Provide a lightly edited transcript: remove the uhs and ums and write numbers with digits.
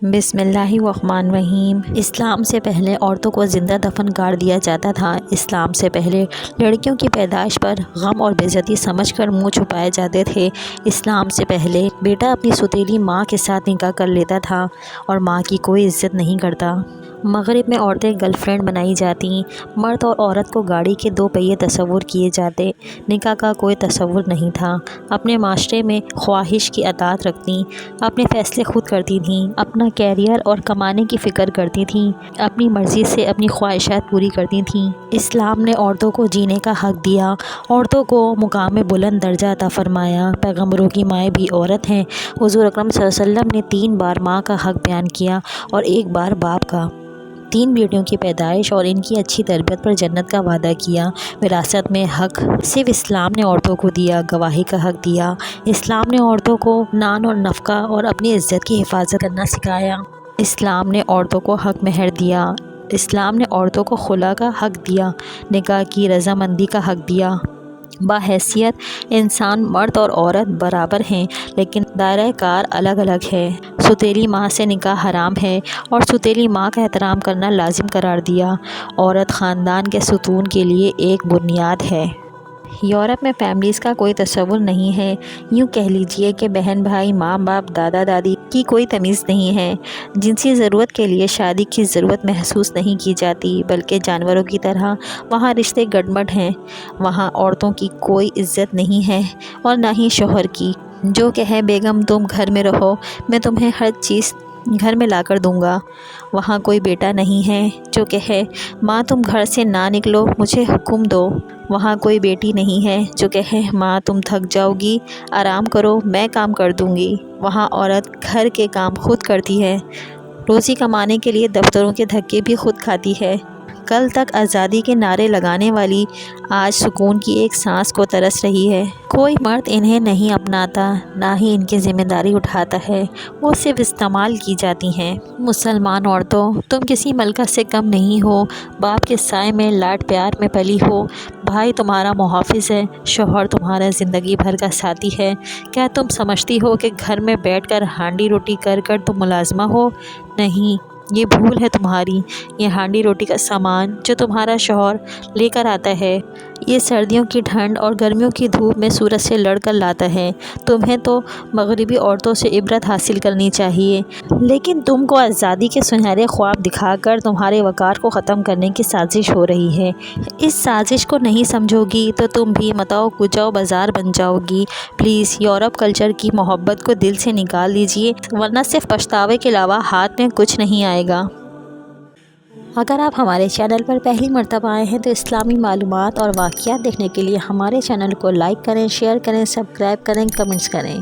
بسم اللہ الرحمن الرحیم۔ اسلام سے پہلے عورتوں کو زندہ دفن کر دیا جاتا تھا۔ اسلام سے پہلے لڑکیوں کی پیدائش پر غم اور بے عزتی سمجھ کر منہ چھپائے جاتے تھے۔ اسلام سے پہلے بیٹا اپنی سوتیلی ماں کے ساتھ نکاح کر لیتا تھا اور ماں کی کوئی عزت نہیں کرتا۔ مغرب میں عورتیں گرل فرینڈ بنائی جاتیں، مرد اور عورت کو گاڑی کے دو پہیے تصور کیے جاتے، نکاح کا کوئی تصور نہیں تھا۔ اپنے معاشرے میں خواہش کی اطاعت رکھتیں، اپنے فیصلے خود کرتی تھیں، اپنا کیریئر اور کمانے کی فکر کرتی تھیں، اپنی مرضی سے اپنی خواہشات پوری کرتی تھیں۔ اسلام نے عورتوں کو جینے کا حق دیا، عورتوں کو مقام بلند درجہ عطا فرمایا۔ پیغمبروں کی مائیں بھی عورت ہیں۔ حضور اکرم صلی اللہ علیہ وسلم نے 3 بار ماں کا حق بیان کیا اور 1 بار باپ کا۔ 3 بیٹیوں کی پیدائش اور ان کی اچھی تربیت پر جنت کا وعدہ کیا۔ وراثت میں حق صرف اسلام نے عورتوں کو دیا، گواہی کا حق دیا۔ اسلام نے عورتوں کو نان اور نفقہ اور اپنی عزت کی حفاظت کرنا سکھایا۔ اسلام نے عورتوں کو حق مہر دیا۔ اسلام نے عورتوں کو خلا کا حق دیا، نکاح کی رضامندی کا حق دیا۔ بحیثیت انسان مرد اور عورت برابر ہیں، لیکن دائرہ کار الگ الگ ہے۔ سوتیلی ماں سے نکاح حرام ہے اور سوتیلی ماں کا احترام کرنا لازم قرار دیا۔ عورت خاندان کے ستون کے لیے ایک بنیاد ہے۔ یورپ میں فیملیز کا کوئی تصور نہیں ہے۔ یوں کہہ لیجئے کہ بہن بھائی، ماں باپ، دادا دادی کی کوئی تمیز نہیں ہے۔ جنسی ضرورت کے لیے شادی کی ضرورت محسوس نہیں کی جاتی، بلکہ جانوروں کی طرح وہاں رشتے گڈمڈ ہیں۔ وہاں عورتوں کی کوئی عزت نہیں ہے اور نہ ہی شوہر کی۔ جو کہے بیگم تم گھر میں رہو، میں تمہیں ہر چیز گھر میں لا کر دوں گا۔ وہاں کوئی بیٹا نہیں ہے۔ جو کہے ماں تم گھر سے نہ نکلو، مجھے حکم دو۔ وہاں کوئی بیٹی نہیں ہے۔ جو کہے ماں تم تھک جاؤ گی، آرام کرو، میں کام کر دوں گی۔ وہاں عورت گھر کے کام خود کرتی ہے، روزی کمانے کے لیے دفتروں کے دھکے بھی خود کھاتی ہے۔ کل تک آزادی کے نعرے لگانے والی آج سکون کی ایک سانس کو ترس رہی ہے۔ کوئی مرد انہیں نہیں اپناتا، نہ ہی ان کی ذمہ داری اٹھاتا ہے، وہ صرف استعمال کی جاتی ہیں۔ مسلمان عورتوں، تم کسی ملکہ سے کم نہیں ہو۔ باپ کے سائے میں لاڈ پیار میں پلی ہو، بھائی تمہارا محافظ ہے، شوہر تمہارا زندگی بھر کا ساتھی ہے۔ کیا تم سمجھتی ہو کہ گھر میں بیٹھ کر ہانڈی روٹی کر کر تم ملازمہ ہو؟ نہیں، یہ بھول ہے تمہاری۔ یہ ہانڈی روٹی کا سامان جو تمہارا شوہر لے کر آتا ہے، یہ سردیوں کی ٹھنڈ اور گرمیوں کی دھوپ میں سورج سے لڑ کر لاتا ہے۔ تمہیں تو مغربی عورتوں سے عبرت حاصل کرنی چاہیے، لیکن تم کو آزادی کے سنہرے خواب دکھا کر تمہارے وقار کو ختم کرنے کی سازش ہو رہی ہے۔ اس سازش کو نہیں سمجھو گی تو تم بھی متاع کچاؤ بازار بن جاؤ گی۔ پلیز یورپ کلچر کی محبت کو دل سے نکال دیجیے، ورنہ صرف پچھتاوے کے علاوہ ہاتھ میں کچھ نہیں آئے گا۔ اگر آپ ہمارے چینل پر پہلی مرتبہ آئے ہیں تو اسلامی معلومات اور واقعات دیکھنے کے لیے ہمارے چینل کو لائک کریں، شیئر کریں، سبسکرائب کریں، کمنٹس کریں۔